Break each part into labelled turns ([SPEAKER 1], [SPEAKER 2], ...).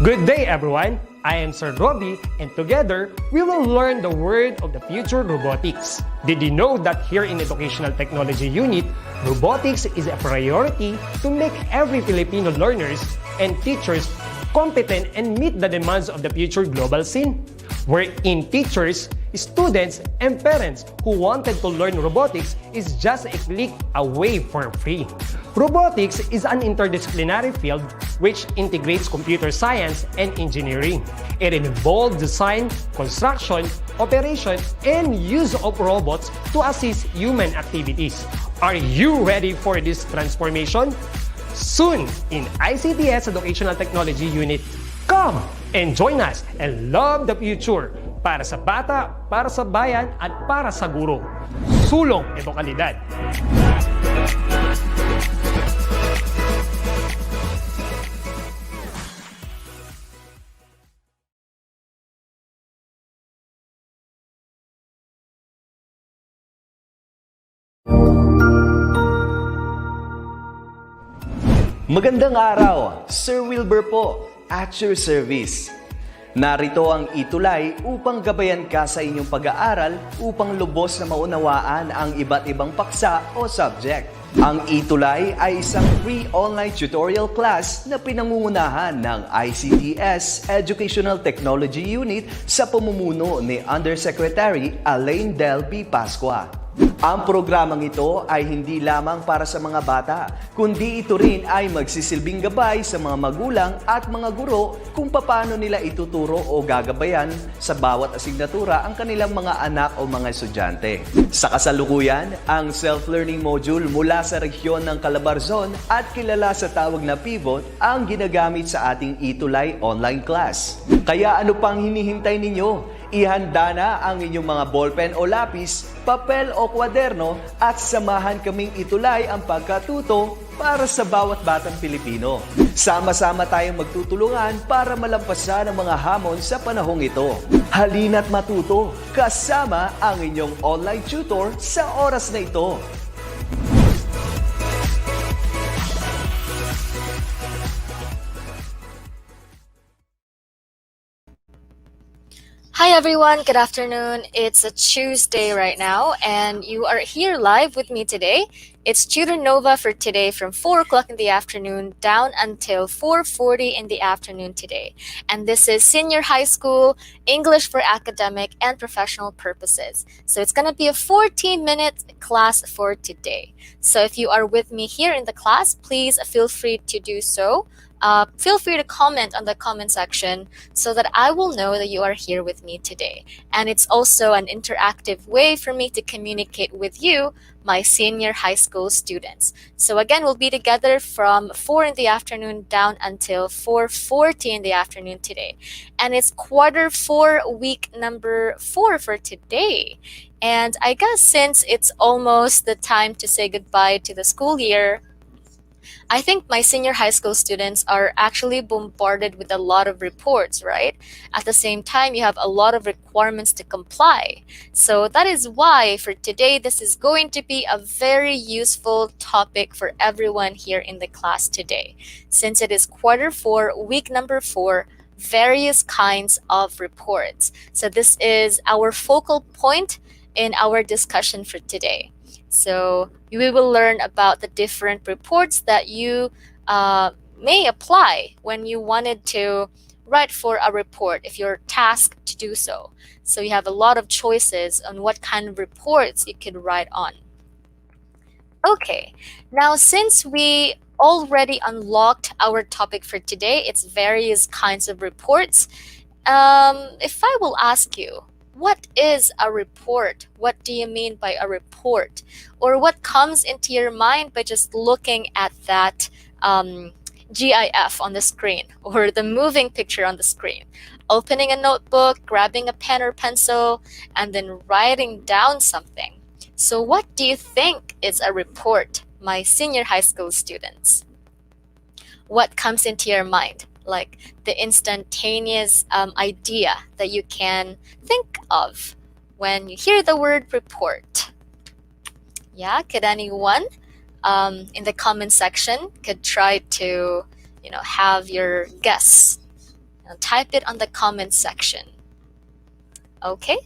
[SPEAKER 1] Good day, everyone. I am Sir Robbie, and together, we will learn the word of the future, robotics. Did you know that here in Educational Technology Unit, robotics is a priority to make every Filipino learners and teachers competent and meet the demands of the future global scene? Wherein teachers, students, and parents who wanted to learn robotics is just a click away for free. Robotics is an interdisciplinary field which integrates computer science and engineering. It involves design, construction, operation, and use of robots to assist human activities. Are you ready for this transformation? Soon in ICT's Educational Technology Unit. Come and join us and love the future para sa bata, para sa bayan, at para sa guro. Sulong edukalidad.
[SPEAKER 2] Magandang araw, Sir Wilbur po, at your service. Narito ang ETUlay upang gabayan ka sa inyong pag-aaral upang lubos na maunawaan ang iba't ibang paksa o subject. Ang ETUlay ay isang free online tutorial class na pinangungunahan ng ICT's Educational Technology Unit sa pamumuno ni Undersecretary Elaine Del B. Pascua. Ang programang ito ay hindi lamang para sa mga bata, kundi ito rin ay magsisilbing gabay sa mga magulang at mga guro kung paano nila ituturo o gagabayan sa bawat asignatura ang kanilang mga anak o mga estudyante. Sa kasalukuyan, ang self-learning module mula sa rehiyon ng Calabarzon at kilala sa tawag na pivot ang ginagamit sa ating ETUlay online class. Kaya ano pang hinihintay ninyo? Ihanda na ang inyong mga ballpen o lapis, papel o kwaderno at samahan kaming itulay ang pagkatuto para sa bawat batang Pilipino. Sama-sama tayong magtutulungan para malampasan ang mga hamon sa panahong ito. Halina't matuto kasama ang inyong online tutor sa oras na ito.
[SPEAKER 3] Hi everyone, good afternoon. It's a Tuesday right now and you are here live with me today. It's Tutor Nova for today from 4 o'clock in the afternoon down until 4:40 in the afternoon today. And this is Senior High School, English for academic and professional purposes. So it's going to be a 14-minute class for today. So if you are with me here in the class, please feel free to do so. Feel free to comment on the comment section so that I will know that you are here with me today. And it's also an interactive way for me to communicate with you, my senior high school students. So again, we'll be together from 4 in the afternoon down until 4:40 in the afternoon today. And it's Q4, week number 4 for today. And I guess since it's almost the time to say goodbye to the school year, I think my senior high school students are actually bombarded with a lot of reports, right? At the same time, you have a lot of requirements to comply. So that is why for today, this is going to be a very useful topic for everyone here in the class today. Since it is Q4, week number 4, various kinds of reports. So this is our focal point in our discussion for today. So we will learn about the different reports that you may apply when you wanted to write for a report if you're tasked to do so. So you have a lot of choices on what kind of reports you could write on. Okay, now since we already unlocked our topic for today, it's various kinds of reports. If I will ask you, what is a report? What do you mean by a report? Or what comes into your mind by just looking at that GIF on the screen or the moving picture on the screen? Opening a notebook, grabbing a pen or pencil, and then writing down something. So what do you think is a report, my senior high school students? What comes into your mind? Like the instantaneous idea that you can think of when you hear the word report. Yeah, could anyone in the comment section could try to have your guess Type it on the comment section. Okay?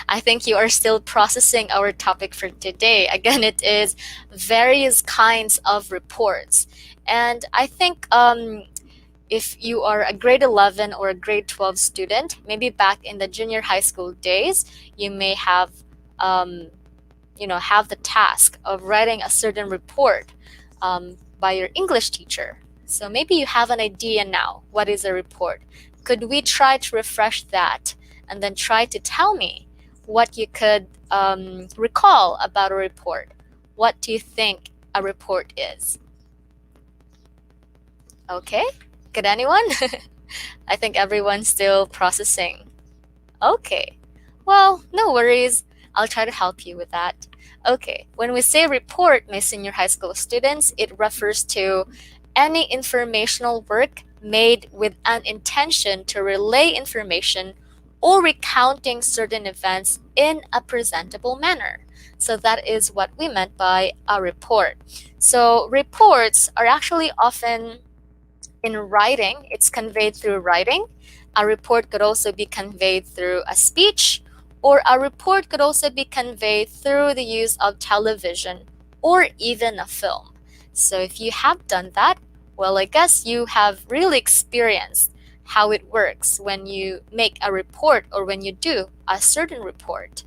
[SPEAKER 3] I think you are still processing our topic for today. Again, it is various kinds of reports. And I think if you are a grade 11 or a grade 12 student, maybe back in the junior high school days, you may have have the task of writing a certain report by your English teacher. So maybe you have an idea now. What is a report? Could we try to refresh that and then try to tell me what you could recall about a report? What do you think a report is? Okay, could anyone? I think everyone's still processing. Okay, well, no worries. I'll try to help you with that. Okay, when we say report, my senior high school students, it refers to any informational work made with an intention to relay information or recounting certain events in a presentable manner. So that is what we meant by a report. So reports are actually often in writing. It's conveyed through writing. A report could also be conveyed through a speech, or a report could also be conveyed through the use of television or even a film. So if you have done that, well, I guess you have really experienced how it works when you make a report or when you do a certain report.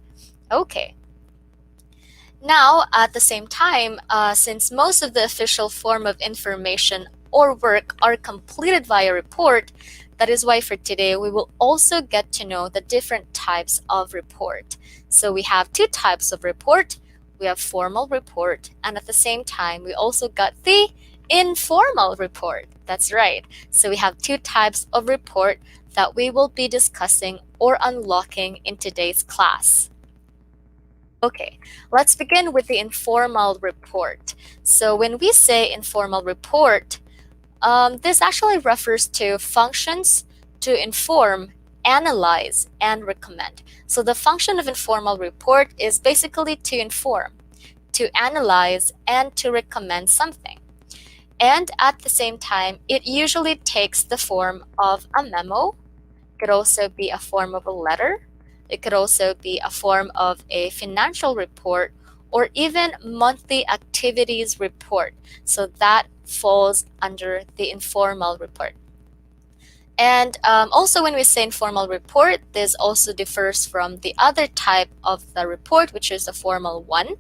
[SPEAKER 3] Okay. Now, at the same time, since most of the official form of information or work are completed via report, that is why for today we will also get to know the different types of report. So we have two types of report. We have formal report, and at the same time we also got the informal report. That's right. So we have two types of report that we will be discussing or unlocking in today's class. Okay, let's begin with the informal report. So when we say informal report, this actually refers to functions to inform, analyze, and recommend. So the function of informal report is basically to inform, to analyze, and to recommend something. And at the same time, it usually takes the form of a memo. It could also be a form of a letter. It could also be a form of a financial report or even monthly activities report. So that falls under the informal report. And also when we say informal report, this also differs from the other type of the report, which is the formal one.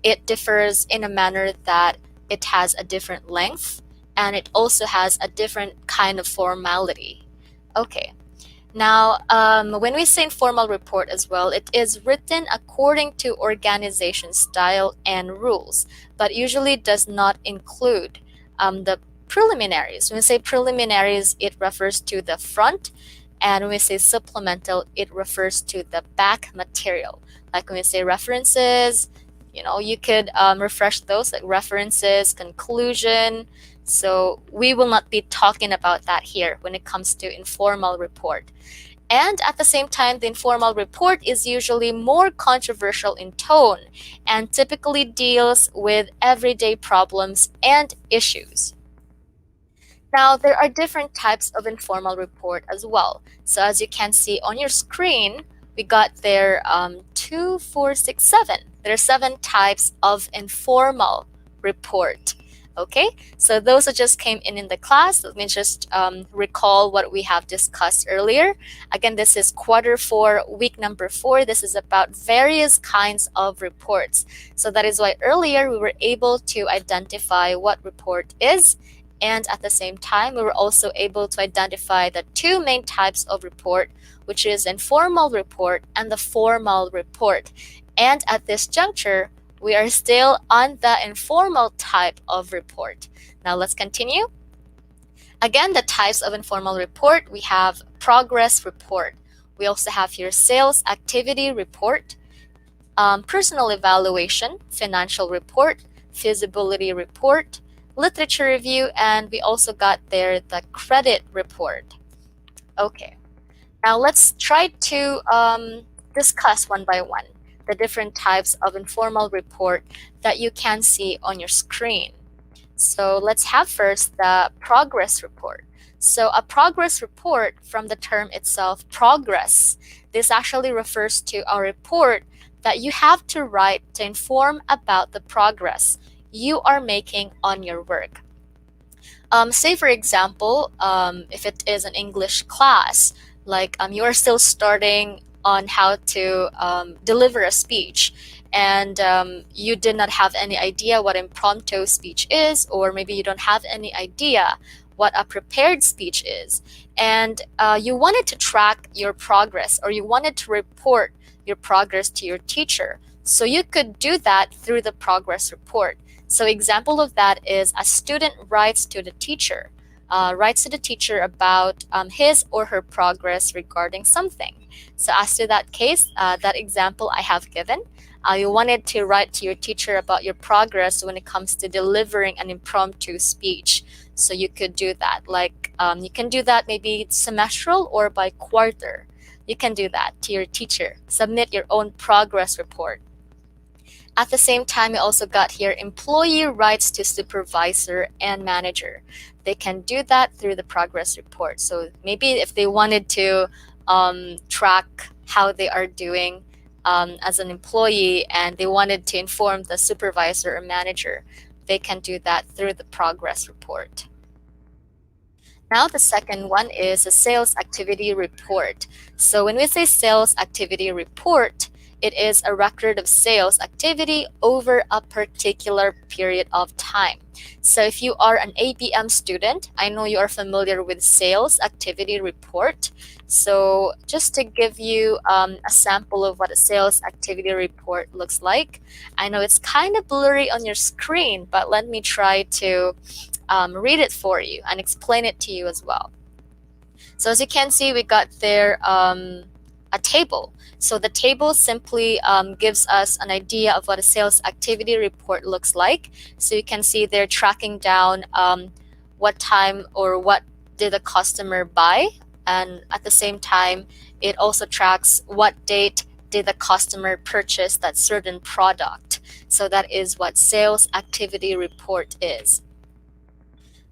[SPEAKER 3] It differs in a manner that it has a different length and it also has a different kind of formality. Okay. Now, when we say informal report as well, it is written according to organization style and rules, but usually does not include the preliminaries. When we say preliminaries, it refers to the front, and when we say supplemental, it refers to the back material. Like when we say references, you could refresh those, like references, conclusion. So we will not be talking about that here when it comes to informal report. And at the same time, the informal report is usually more controversial in tone and typically deals with everyday problems and issues. Now, there are different types of informal report as well. So as you can see on your screen, we got there 2, 4, 6, 7. There are 7 types of informal report. Okay, so those that just came in the class, let me just recall what we have discussed earlier. Again, this is quarter 4, week number 4. This is about various kinds of reports. So that is why earlier we were able to identify what report is. And at the same time, we were also able to identify the 2 main types of report, which is informal report and the formal report. And at this juncture, we are still on the informal type of report. Now let's continue. Again, the types of informal report, we have progress report. We also have here sales activity report, personal evaluation, financial report, feasibility report, literature review, and we also got there the credit report. Okay, now let's try to discuss one by one the different types of informal report that you can see on your screen. So let's have first the progress report. So a progress report, from the term itself, progress, this actually refers to a report that you have to write to inform about the progress you are making on your work. Say for example, if it is an English class, like you are still starting on how to deliver a speech, and you did not have any idea what impromptu speech is, or maybe you don't have any idea what a prepared speech is, and you wanted to track your progress, or you wanted to report your progress to your teacher. So you could do that through the progress report. So example of that is a student writes to the teacher, about his or her progress regarding something. So as to that case, that example I have given, you wanted to write to your teacher about your progress when it comes to delivering an impromptu speech. So you could do that. Like you can do that maybe semestral or by quarter. You can do that to your teacher. Submit your own progress report. At the same time, you also got here employee writes to supervisor and manager. They can do that through the progress report. So maybe if they wanted to track how they are doing as an employee, and they wanted to inform the supervisor or manager, they can do that through the progress report. Now the second one is a sales activity report. So when we say sales activity report, it is a record of sales activity over a particular period of time. So if you are an ABM student, I know you are familiar with sales activity report. So just to give you a sample of what a sales activity report looks like, I know it's kind of blurry on your screen, but let me try to read it for you and explain it to you as well. So as you can see, we got there a table. So the table simply gives us an idea of what a sales activity report looks like. So you can see they're tracking down what time or what did the customer buy, and at the same time it also tracks what date did the customer purchase that certain product. So that is what sales activity report is.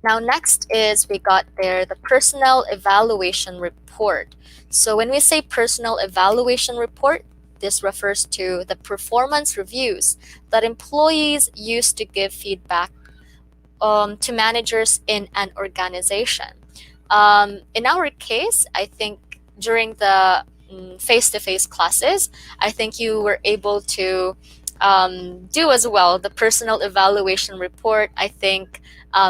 [SPEAKER 3] Now next is we got there the personnel evaluation report. So when we say personnel evaluation report, this refers to the performance reviews that employees use to give feedback to managers in an organization. In our case, I think during the face-to-face classes, I think you were able to do as well the personnel evaluation report. I think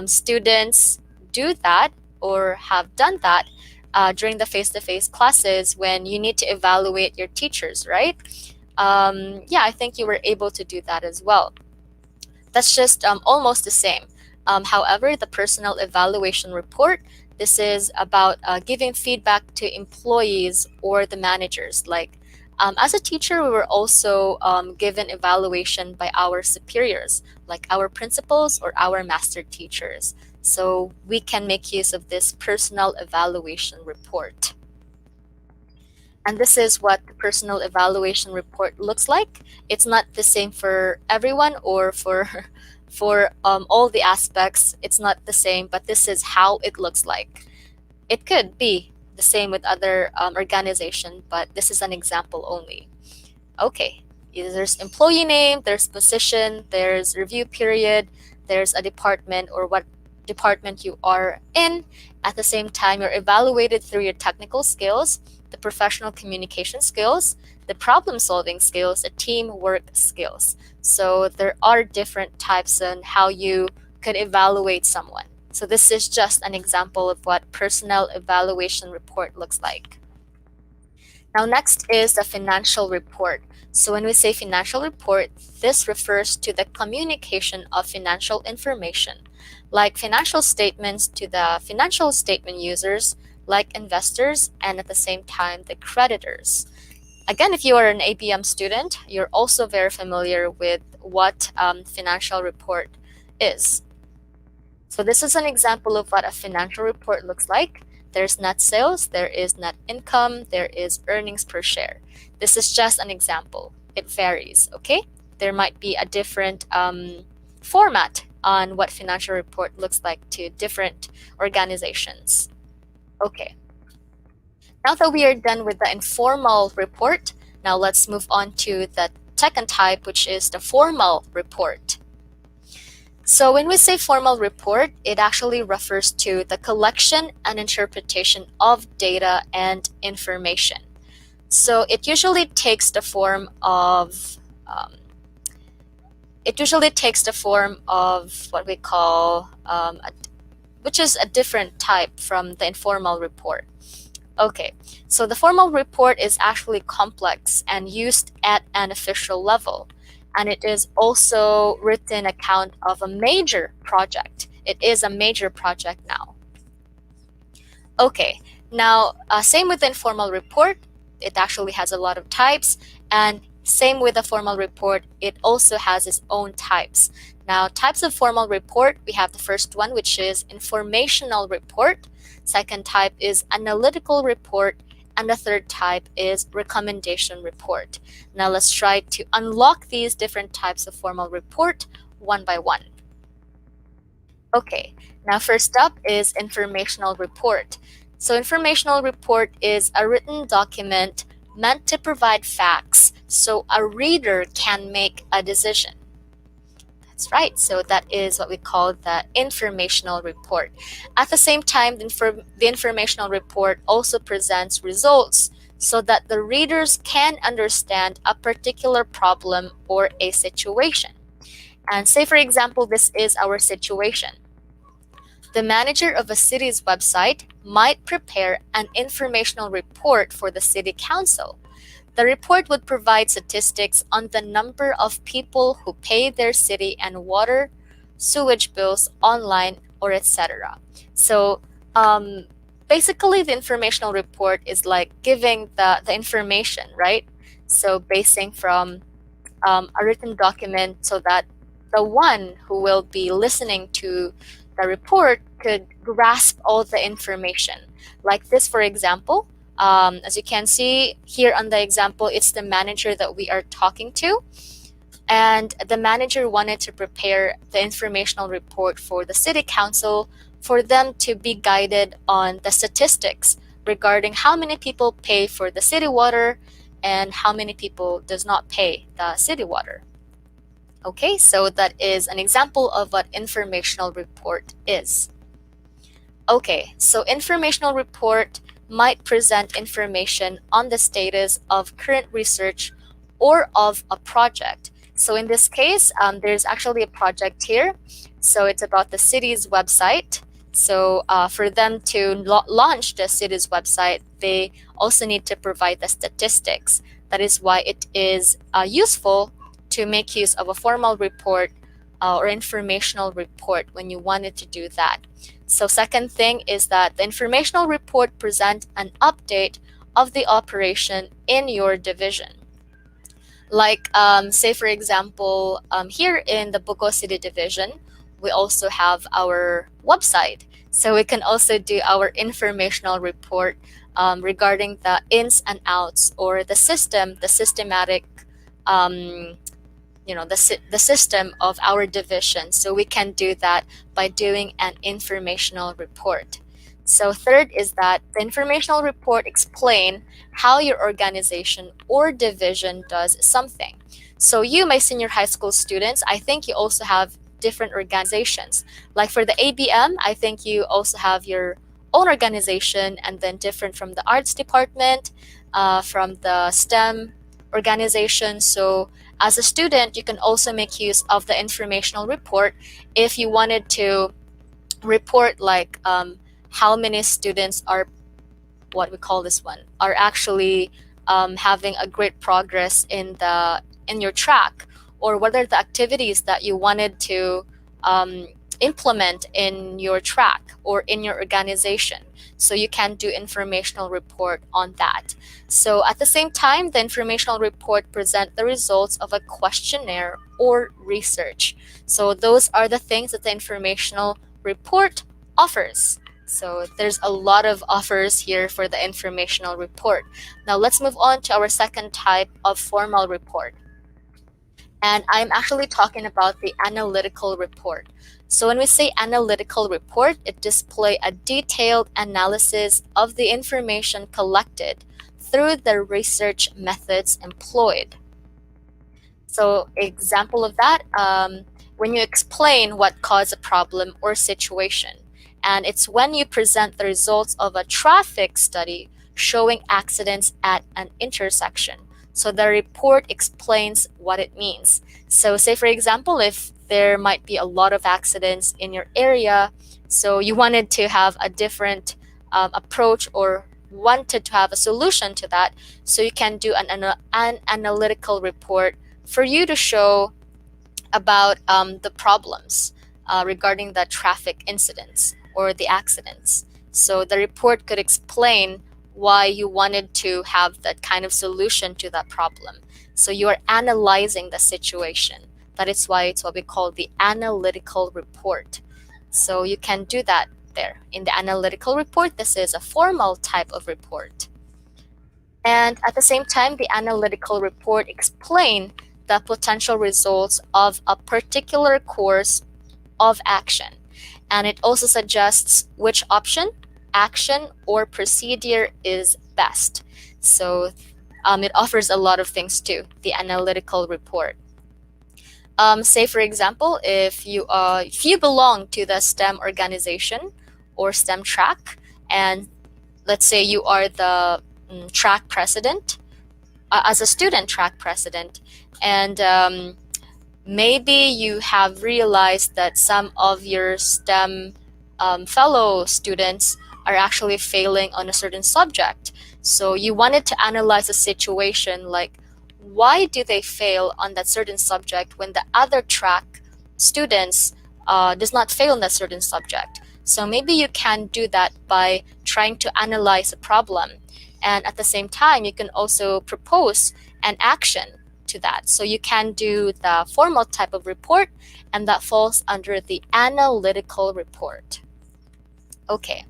[SPEAKER 3] students do that or have done that during the face-to-face classes when you need to evaluate your teachers, right? Yeah, I think you were able to do that as well. That's just almost the same. However, the personnel evaluation report, this is about giving feedback to employees or the managers. Like as a teacher, we were also given evaluation by our superiors, like our principals or our master teachers. So we can make use of this personnel evaluation report. And this is what the personnel evaluation report looks like. It's not the same for everyone or for all the aspects. It's not the same, but this is how it looks like. It could be the same with other organizations, but this is an example only. Okay, there's employee name, there's position, there's review period, there's a department or what department you are in. At the same time, you're evaluated through your technical skills, the professional communication skills, the problem-solving skills, the teamwork skills. So there are different types on how you could evaluate someone. So this is just an example of what personnel evaluation report looks like. Now next is the financial report. So when we say financial report, this refers to the communication of financial information, like financial statements to the financial statement users, like investors, and at the same time, the creditors. Again, if you are an ABM student, you're also very familiar with what financial report is. So this is an example of what a financial report looks like. There's net sales, there is net income, there is earnings per share. This is just an example. It varies, okay? There might be a different format on what financial report looks like to different organizations. Okay, now that we are done with the informal report, now let's move on to the second type, which is the formal report. So when we say formal report, it actually refers to the collection and interpretation of data and information. So it usually takes the form of what we call which is a different type from the informal report. Okay, so the formal report is actually complex and used at an official level, and it is also written account of a major project. It is a major project now. Okay, now same with the informal report, it actually has a lot of types, and same with the formal report, it also has its own types. Now, types of formal report, we have the first one, which is informational report. Second type is analytical report, and the third type is recommendation report. Now let's try to unlock these different types of formal report one by one. Okay, now first up is informational report. So informational report is a written document meant to provide facts so a reader can make a decision. That's right, so that is what we call the informational report. At the same time, the informational report also presents results so that the readers can understand a particular problem or a situation. And say, for example, this is our situation. The manager of a city's website might prepare an informational report for the city council. The report would provide statistics on the number of people who pay their city and water, sewage bills online, or etc. So basically, the informational report is like giving the information, right? So basing from a written document so that the one who will be listening to the report could grasp all the information. Like this, for example, as you can see here on the example, it's the manager that we are talking to. And the manager wanted to prepare the informational report for the city council for them to be guided on the statistics regarding how many people pay for the city water and how many people does not pay the city water. Okay, so that is an example of what informational report is. Okay, so informational report might present information on the status of current research or of a project. So in this case, there's actually a project here. So it's about the city's website. So for them to launch the city's website, they also need to provide the statistics. That is why it is useful to make use of a formal report or informational report when you wanted to do that. So second thing is that the informational report presents an update of the operation in your division. Like say for example, here in the Buko City division, we also have our website. So we can also do our informational report regarding the ins and outs or the systematic the system of our division. So we can do that by doing an informational report. So third is that the informational report explain how your organization or division does something. So you, my senior high school students, I think you also have different organizations. Like for the ABM, I think you also have your own organization, and then different from the arts department, from the STEM organization. So as a student, you can also make use of the informational report if you wanted to report like how many students are, what we call this one, are actually having a great progress in your track, or what are the activities that you wanted to implement in your track or in your organization. So you can do informational report on that. So at the same time, the informational report present the results of a questionnaire or research. So those are the things that the informational report offers. So there's a lot of offers here for the informational report. Now let's move on to our second type of formal report. And I'm actually talking about the analytical report. So when we say analytical report, it displays a detailed analysis of the information collected through the research methods employed. So example of that, when you explain what caused a problem or situation, and it's when you present the results of a traffic study showing accidents at an intersection. So the report explains what it means. So say for example, if there might be a lot of accidents in your area, so you wanted to have a different approach or wanted to have a solution to that, so you can do an analytical report for you to show about the problems regarding the traffic incidents or the accidents. So the report could explain why you wanted to have that kind of solution to that problem. So you are analyzing the situation. That is why it's what we call the analytical report. So you can do that there. In the analytical report, this is a formal type of report. And at the same time, the analytical report explains the potential results of a particular course of action. And it also suggests which option, action, or procedure is best. So it offers a lot of things too, the analytical report. Say for example, if you belong to the STEM organization or STEM track, and let's say you are the track president, as a student track president, and maybe you have realized that some of your STEM fellow students are actually failing on a certain subject. So you wanted to analyze a situation like, why do they fail on that certain subject when the other track students does not fail in that certain subject? So maybe you can do that by trying to analyze a problem. And at the same time, you can also propose an action to that. So you can do the formal type of report, and that falls under the analytical report. Okay,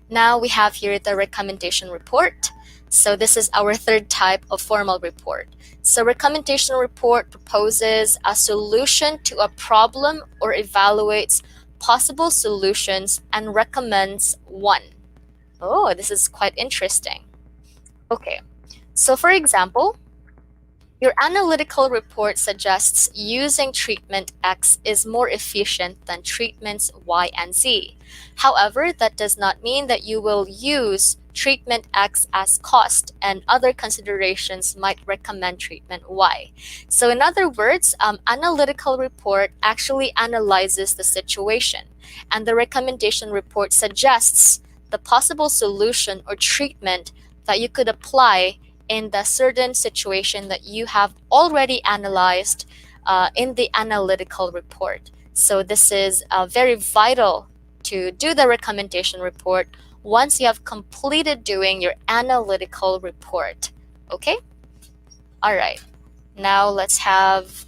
[SPEAKER 3] now we have here the recommendation report. So this is our third type of formal report. So recommendation report proposes a solution to a problem or evaluates possible solutions and recommends one. Oh, this is quite interesting. Okay, so for example, your analytical report suggests using treatment X is more efficient than treatments Y and Z. However, that does not mean that you will use treatment X as cost, and other considerations might recommend treatment Y. So in other words, analytical report actually analyzes the situation, and the recommendation report suggests the possible solution or treatment that you could apply in the certain situation that you have already analyzed in the analytical report. So this is very vital to do the recommendation report once you have completed doing your analytical report. Okay? All right. Now let's have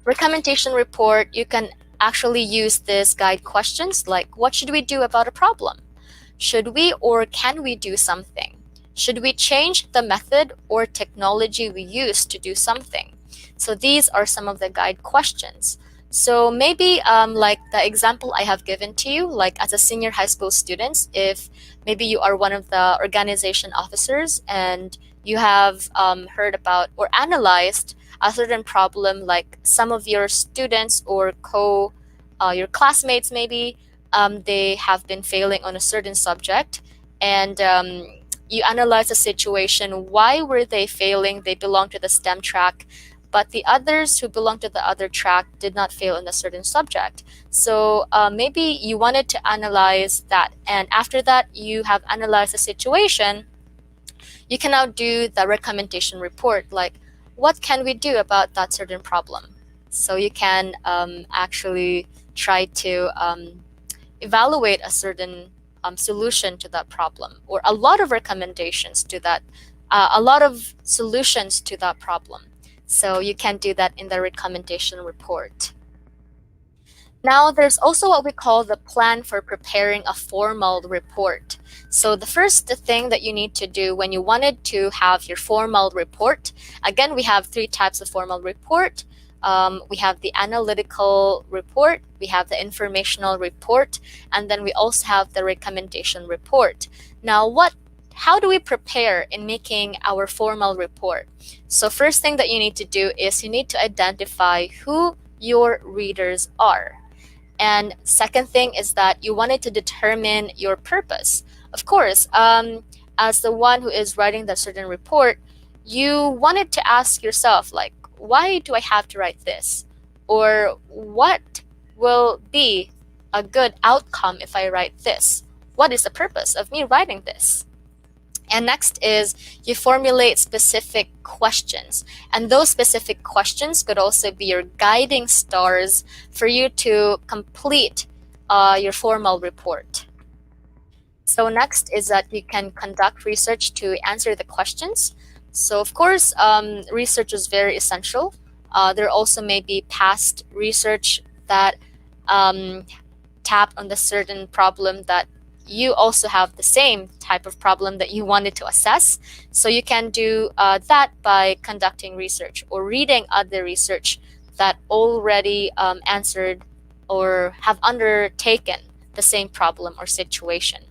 [SPEAKER 3] recommendation report. You can actually use this guide questions like, what should we do about a problem? Should we or can we do something? Should we change the method or technology we use to do something? So these are some of the guide questions. So maybe like the example I have given to you, like as a senior high school student, if maybe you are one of the organization officers and you have heard about or analyzed a certain problem, like some of your students or your classmates maybe, they have been failing on a certain subject, and you analyze the situation. Why were they failing? They belong to the STEM track, but the others who belong to the other track did not fail in a certain subject. So maybe you wanted to analyze that, and after that you have analyzed the situation, you can now do the recommendation report, like what can we do about that certain problem? So you can actually try to evaluate a certain solution to that problem, or a lot of recommendations to that, a lot of solutions to that problem. So you can do that in the recommendation report. Now, there's also what we call the plan for preparing a formal report. So the first thing that you need to do when you wanted to have your formal report, again, we have three types of formal report. We have the analytical report, we have the informational report, and then we also have the recommendation report. Now, how do we prepare in making our formal report? So first thing that you need to do is you need to identify who your readers are. And second thing is that you wanted to determine your purpose. Of course, as the one who is writing the certain report, you wanted to ask yourself, like, why do I have to write this? Or what will be a good outcome if I write this? What is the purpose of me writing this? And next is you formulate specific questions. And those specific questions could also be your guiding stars for you to complete your formal report. So next is that you can conduct research to answer the questions. So of course, research is very essential. There also may be past research that tap on the certain problem that you also have the same type of problem that you wanted to assess. So you can do that by conducting research or reading other research that already answered or have undertaken the same problem or situation.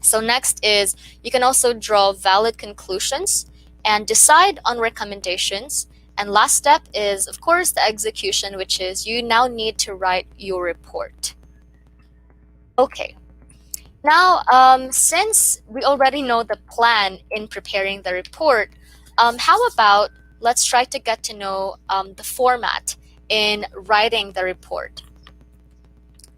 [SPEAKER 3] So next is you can also draw valid conclusions and decide on recommendations. And last step is, of course, the execution, which is you now need to write your report. Okay. Now, since we already know the plan in preparing the report, how about let's try to get to know the format in writing the report.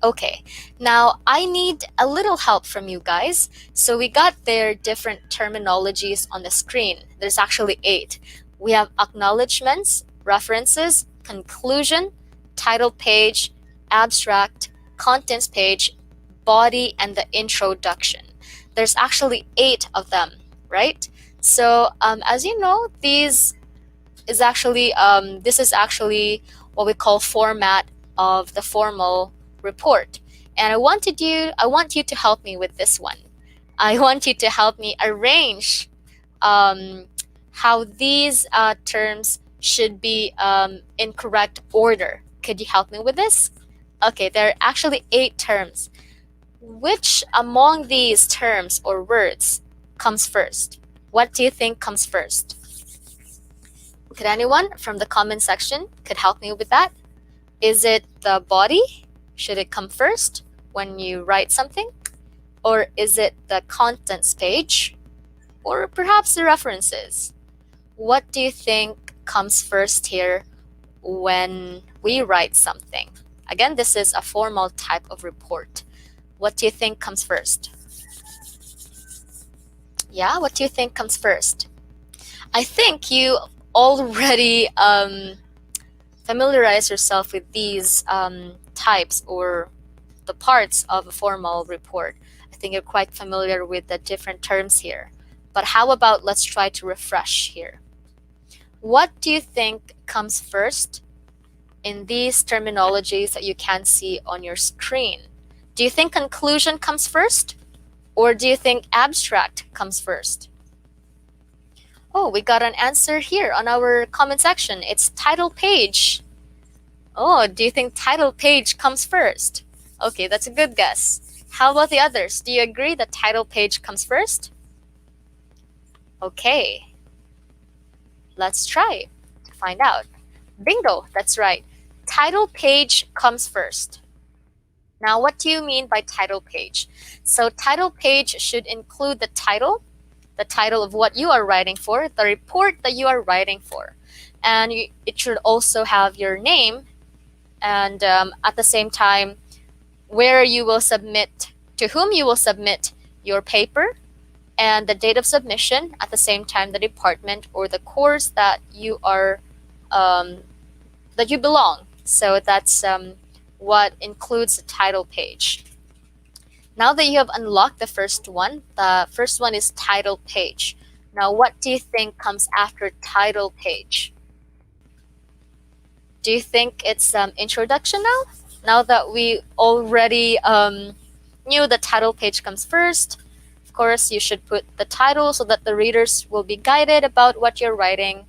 [SPEAKER 3] Okay, now I need a little help from you guys. So we got their different terminologies on the screen. There's actually 8. We have acknowledgements, references, conclusion, title page, abstract, contents page, body, and the introduction. There's actually 8 of them, right? So as you know, this is actually what we call format of the formal report. And I want you to help me with this one. I want you to help me arrange how these terms should be in correct order. Could you help me with this? Okay, there are actually 8 terms. Which among these terms or words comes first? What do you think comes first? Could anyone from the comment section could help me with that? Is it the body? Should it come first when you write something? Or is it the contents page? Or perhaps the references? What do you think comes first here when we write something? Again, this is a formal type of report. What do you think comes first? Yeah, what do you think comes first? I think you already familiarize yourself with these types or the parts of a formal report. I think you're quite familiar with the different terms here. But how about let's try to refresh here. What do you think comes first in these terminologies that you can see on your screen? Do you think conclusion comes first? Or do you think abstract comes first? Oh, we got an answer here on our comment section. It's title page. Oh, do you think title page comes first? Okay, that's a good guess. How about the others? Do you agree that title page comes first? Okay. Let's try to find out. Bingo, that's right. Title page comes first. Now, what do you mean by title page? So title page should include the title of what you are writing for, the report that you are writing for. And it should also have your name and at the same time, where you will submit, to whom you will submit your paper, and the date of submission, at the same time the department or the course that you are that you belong. So that's what includes the title page. Now that you have unlocked the first one is title page. Now, what do you think comes after title page? Do you think it's introduction now? now that we already knew the title page comes first, of course, you should put the title so that the readers will be guided about what you're writing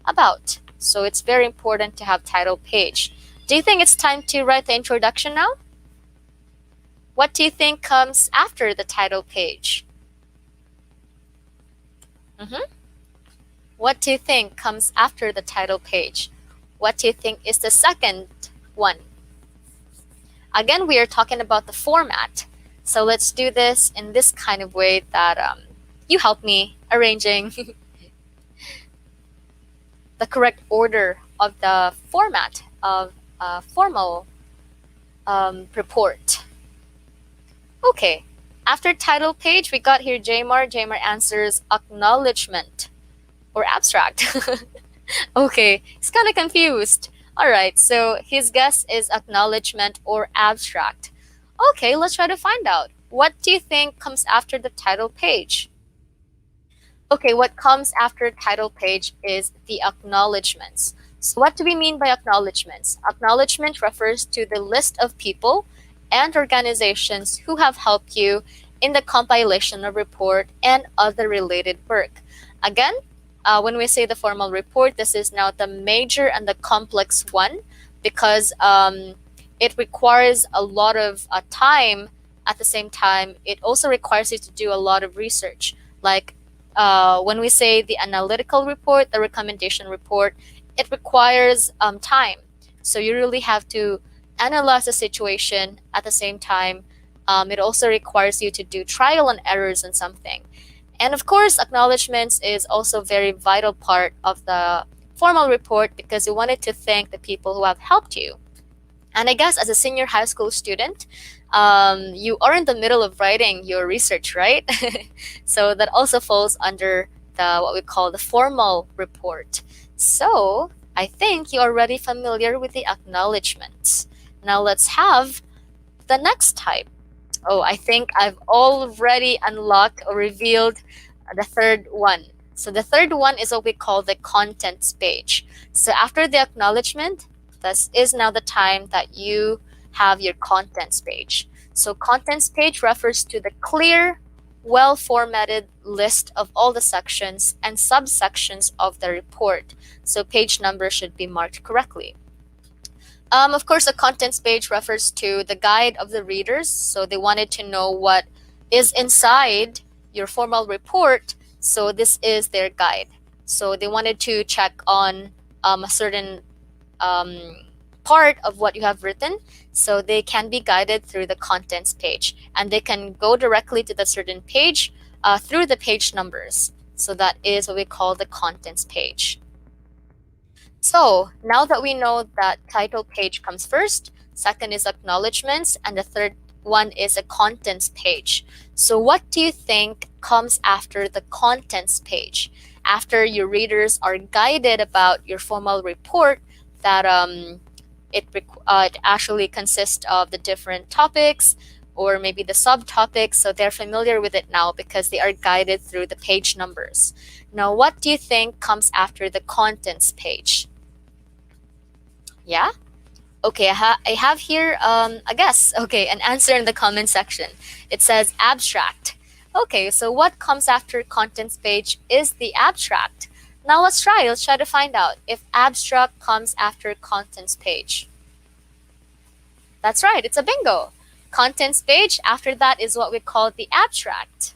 [SPEAKER 3] about. So it's very important to have title page. Do you think it's time to write the introduction now? What do you think comes after the title page? What do you think comes after the title page? What do you think is the second one? Again, we are talking about the format. So let's do this in this kind of way that you help me arranging the correct order of the format of a formal report. Okay, after title page, we got here Jamar. Jamar answers acknowledgement or abstract. Okay, he's kind of confused. All right, so his guess is acknowledgement or abstract. Okay, let's try to find out. What do you think comes after the title page? Okay, what comes after title page is the acknowledgements. So what do we mean by acknowledgements? Acknowledgement refers to the list of people and organizations who have helped you in the compilation of report and other related work. Again, when we say the formal report, this is now the major and the complex one because it requires a lot of time. At the same time, it also requires you to do a lot of research. Like when we say the analytical report, the recommendation report, it requires time. So you really have to analyze the situation. At the same time, it also requires you to do trial and errors in something. And of course, acknowledgements is also a very vital part of the formal report because you wanted to thank the people who have helped you. And I guess as a senior high school student, you are in the middle of writing your research, right? So that also falls under the what we call the formal report. So I think you're already familiar with the acknowledgements. Now let's have the next type. Oh, I think I've already unlocked or revealed the third one. So the third one is what we call the contents page. So after the acknowledgement, this is now the time that you have your contents page. So contents page refers to the clear, well-formatted list of all the sections and subsections of the report. So page number should be marked correctly. Of course, the contents page refers to the guide of the readers. So they wanted to know what is inside your formal report. So this is their guide. So they wanted to check on a certain part of what you have written. So they can be guided through the contents page. And they can go directly to the certain page through the page numbers. So that is what we call the contents page. So now that we know that title page comes first, second is acknowledgements, and the third one is a contents page. So what do you think comes after the contents page? After your readers are guided about your formal report, that it actually consists of the different topics or maybe the subtopics, so they're familiar with it now because they are guided through the page numbers. Now, what do you think comes after the contents page? Yeah? Okay, I have here a guess. Okay, an answer in the comment section. It says abstract. Okay, so what comes after contents page is the abstract. Now let's try to find out if abstract comes after contents page. That's right, it's a bingo. Contents page, after that is what we call the abstract.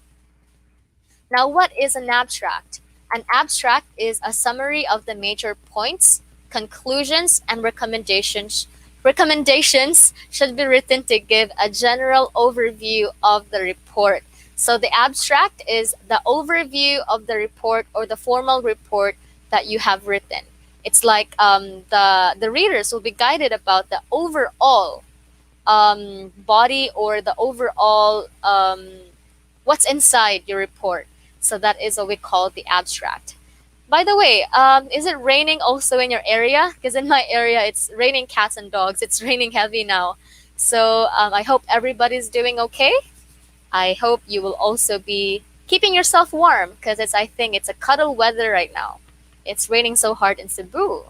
[SPEAKER 3] Now what is an abstract? An abstract is a summary of the major points, conclusions, and recommendations. Recommendations should be written to give a general overview of the report. So the abstract is the overview of the report or the formal report that you have written. It's like the readers will be guided about the overall body or the overall what's inside your report. So that is what we call the abstract. By the way, is it raining also in your area? Because in my area, it's raining cats and dogs. It's raining heavy now. So I hope everybody's doing okay. I hope you will also be keeping yourself warm because I think it's a cuddle weather right now. It's raining so hard in Cebu.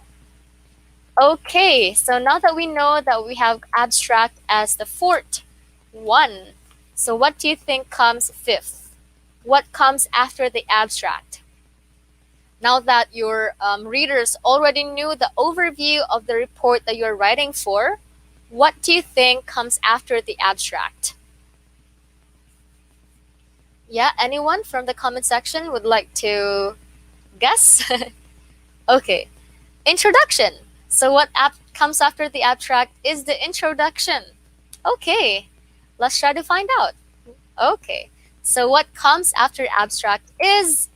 [SPEAKER 3] Okay, so now that we know that we have abstract as the fourth one, so what do you think comes fifth? What comes after the abstract? Now that your readers already knew the overview of the report that you're writing for, what do you think comes after the abstract? Yeah, anyone from the comment section would like to guess? Okay, introduction. So what comes after the abstract is the introduction. Okay, let's try to find out. Okay, so what comes after abstract is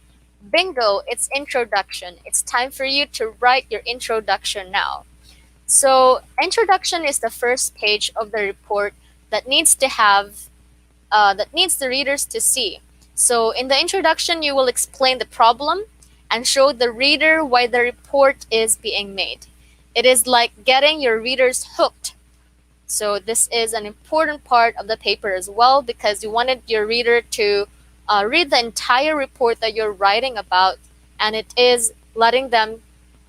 [SPEAKER 3] bingo, it's introduction. It's time for you to write your introduction now. So introduction is the first page of the report that needs to have that needs the readers to see. So in the introduction, you will explain the problem and show the reader why the report is being made. It is like getting your readers hooked. So this is an important part of the paper as well, because you wanted your reader to read the entire report that you're writing about, and it is letting them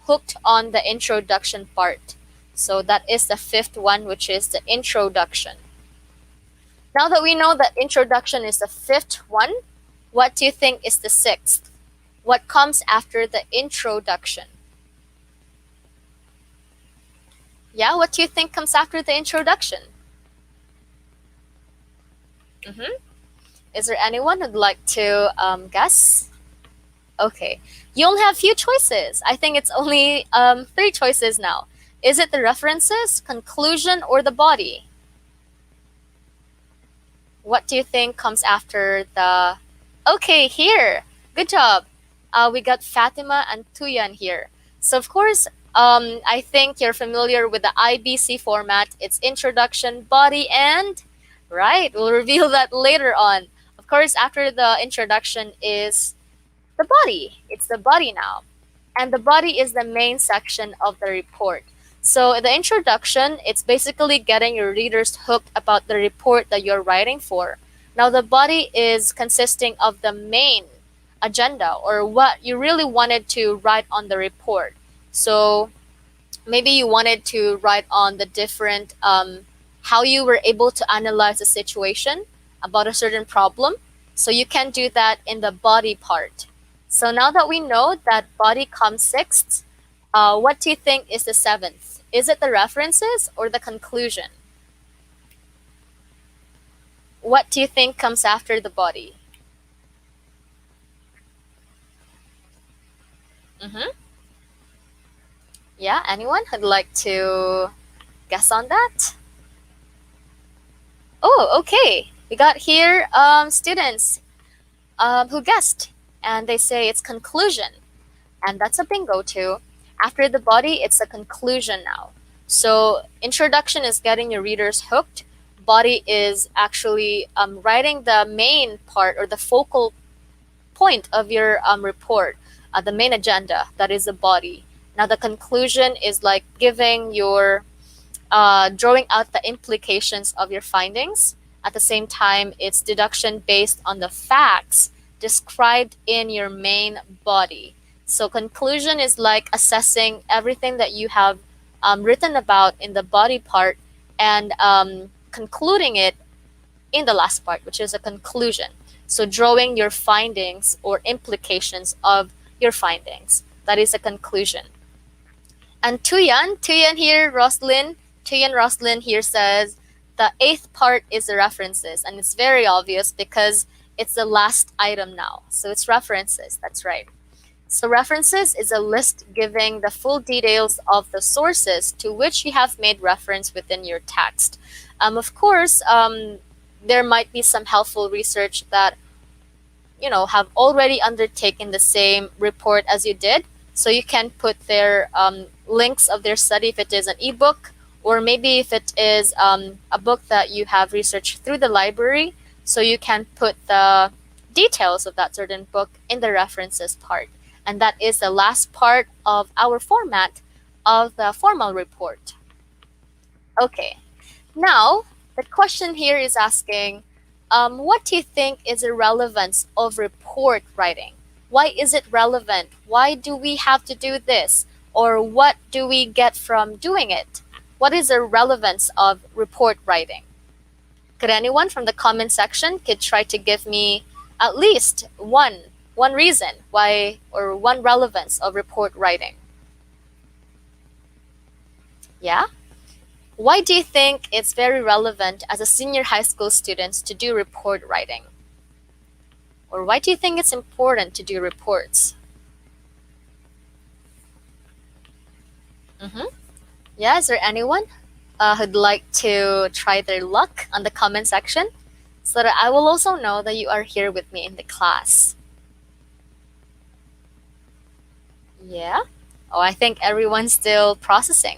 [SPEAKER 3] hooked on the introduction part. So that is the fifth one, which is the introduction. Now that we know that introduction is the fifth one, what do you think is the sixth? What comes after the introduction? Yeah, what do you think comes after the introduction? Is there anyone who'd like to guess? Okay, you only have few choices. I think it's only 3 choices now. Is it the references, conclusion, or the body? What do you think comes after the... Okay, here. Good job. We got Fatima and Tuyan here. So of course, I think you're familiar with the IBC format. It's introduction, body, and... Right, we'll reveal that later on. Of course, after the introduction is the body. It's the body now. And the body is the main section of the report. So the introduction, it's basically getting your readers hooked about the report that you're writing for. Now the body is consisting of the main agenda, or what you really wanted to write on the report. So maybe you wanted to write on the different, how you were able to analyze the situation about a certain problem. So you can do that in the body part. So now that we know that body comes sixth, what do you think is the seventh? Is it the references or the conclusion? What do you think comes after the body? Yeah, anyone who'd like to guess on that? Oh, okay. We got here students who guessed, and they say it's conclusion. And that's a bingo too. After the body, it's a conclusion now. So introduction is getting your readers hooked. Body is actually writing the main part or the focal point of your report, the main agenda, that is the body. Now the conclusion is like giving your, drawing out the implications of your findings. At the same time, it's deduction based on the facts described in your main body. So conclusion is like assessing everything that you have written about in the body part and concluding it in the last part, which is a conclusion. So drawing your findings or implications of your findings. That is a conclusion. And Tuyan here, Roslyn here says the 8th part is the references, and it's very obvious because it's the last item now. So it's references, that's right. So references is a list giving the full details of the sources to which you have made reference within your text. Of course, there might be some helpful research that have already undertaken the same report as you did. So you can put their links of their study if it is an ebook, or maybe if it is a book that you have researched through the library. So you can put the details of that certain book in the references part. And that is the last part of our format of the formal report. Okay, now the question here is asking, what do you think is the relevance of report writing? Why is it relevant? Why do we have to do this? Or what do we get from doing it? What is the relevance of report writing? Could anyone from the comment section could try to give me at least one reason why, or one relevance of report writing? Yeah? Why do you think it's very relevant as a senior high school student to do report writing? Or why do you think it's important to do reports? Yeah, is there anyone who'd like to try their luck on the comment section so that I will also know that you are here with me in the class? Yeah? Oh, I think everyone's still processing.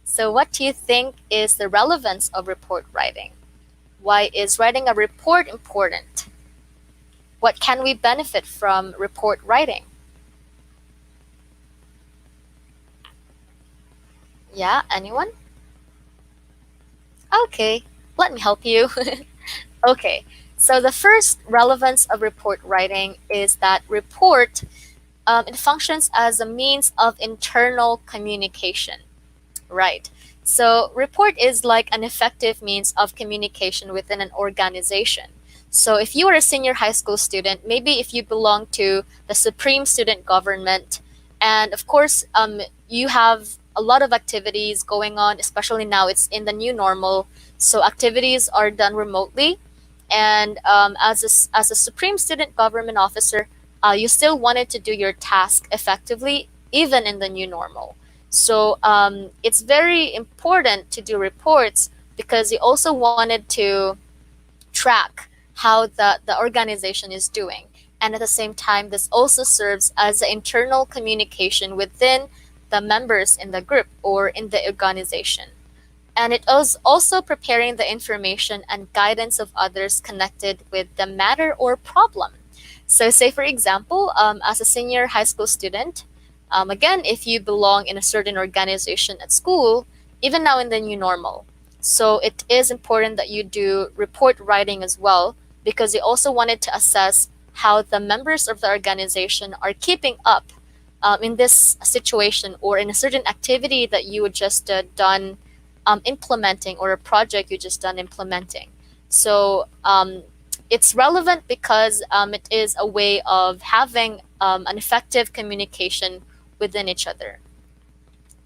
[SPEAKER 3] So what do you think is the relevance of report writing? Why is writing a report important? What can we benefit from report writing? Yeah, anyone? Okay, let me help you. Okay, so the first relevance of report writing is that report, it functions as a means of internal communication. Right. So report is like an effective means of communication within an organization. So if you are a senior high school student, maybe if you belong to the supreme student government, and of course, you have a lot of activities going on, especially now it's in the new normal. So activities are done remotely. And as a supreme student government officer, you still wanted to do your task effectively, even in the new normal. So it's very important to do reports because you also wanted to track how the organization is doing. And at the same time, this also serves as an internal communication within the members in the group or in the organization. And it is also preparing the information and guidance of others connected with the matter or problem. So say, for example, as a senior high school student, again, if you belong in a certain organization at school, even now in the new normal. So it is important that you do report writing as well, because you also wanted to assess how the members of the organization are keeping up in this situation or in a certain activity that you had just done implementing, or a project you just done implementing. So it's relevant because it is a way of having an effective communication within each other.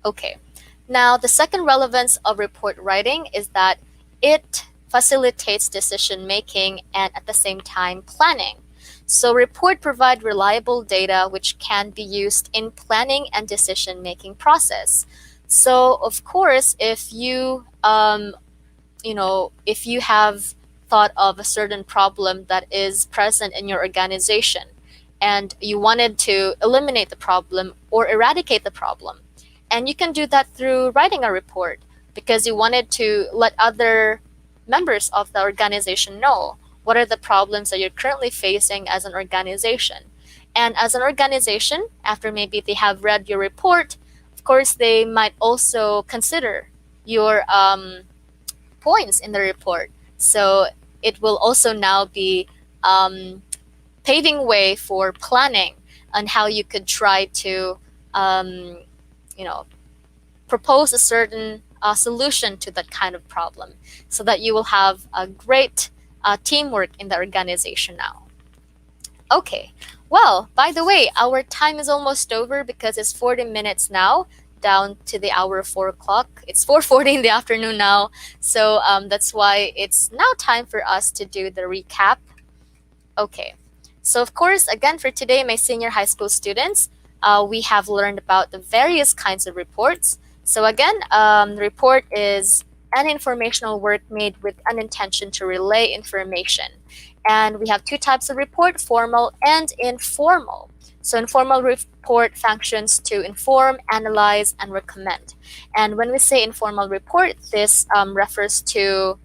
[SPEAKER 3] Okay, now the second relevance of report writing is that it facilitates decision making and at the same time planning. So report provide reliable data which can be used in planning and decision making process. So of course, if you if you have thought of a certain problem that is present in your organization and you wanted to eliminate the problem or eradicate the problem, and you can do that through writing a report because you wanted to let other members of the organization know what are the problems that you're currently facing as an organization. And as an organization, after maybe they have read your report, of course, they might also consider your points in the report. So it will also now be paving way for planning on how you could try to, propose a certain solution to that kind of problem, so that you will have a great teamwork in the organization now. Okay, well, by the way, our time is almost over because it's 40 minutes now, down to the hour of 4 o'clock. It's 4:40 in the afternoon now. So that's why it's now time for us to do the recap. Okay, so of course, again, for today, my senior high school students, we have learned about the various kinds of reports. So again, the report is an informational work made with an intention to relay information. And we have two types of report, formal and informal. So informal report functions to inform, analyze, and recommend. And when we say informal report, this refers to,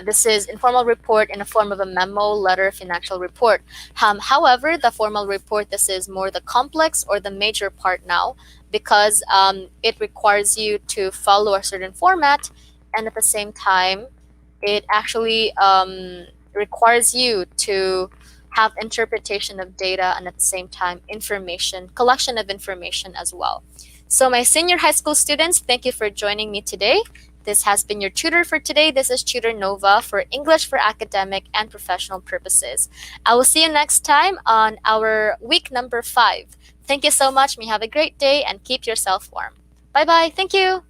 [SPEAKER 3] this is informal report in the form of a memo, letter, financial report. However, the formal report, this is more the complex or the major part now, because it requires you to follow a certain format, and at the same time, it actually requires you to have interpretation of data, and at the same time, collection of information as well. So my senior high school students, thank you for joining me today. This has been your tutor for today. This is Tutor Nova for English for academic and professional purposes. I will see you next time on our week number 5. Thank you so much. May have a great day and keep yourself warm. Bye-bye. Thank you.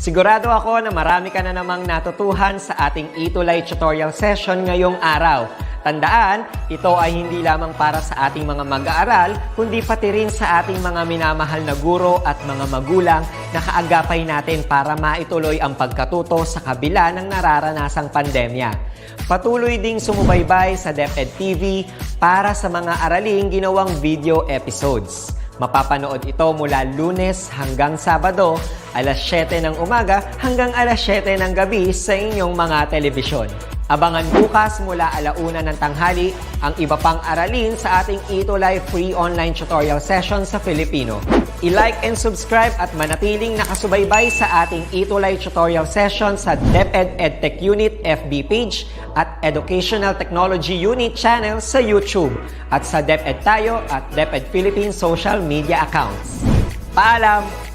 [SPEAKER 1] Sigurado ako na marami ka na namang natutuhan sa ating ETUlay tutorial session ngayong araw. Tandaan, ito ay hindi lamang para sa ating mga mag-aaral, kundi pati rin sa ating mga minamahal na guro at mga magulang na kaagapay natin para maituloy ang pagkatuto sa kabila ng nararanasang pandemya. Patuloy ding sumubaybay sa DepEd TV para sa mga araling ginawang video episodes. Mapapanood ito mula Lunes hanggang Sabado, alas 7 ng umaga hanggang alas 7 ng gabi sa inyong mga telebisyon. Abangan bukas mula 1:00 ng tanghali ang iba pang aralin sa ating ETUlay free online tutorial session sa Filipino. I-like and subscribe at manatiling nakasubaybay sa ating ETUlay tutorial session sa DepEd Edtech Unit FB page at Educational Technology Unit channel sa YouTube at sa DepEd Tayo at DepEd Philippines social media accounts. Paalam!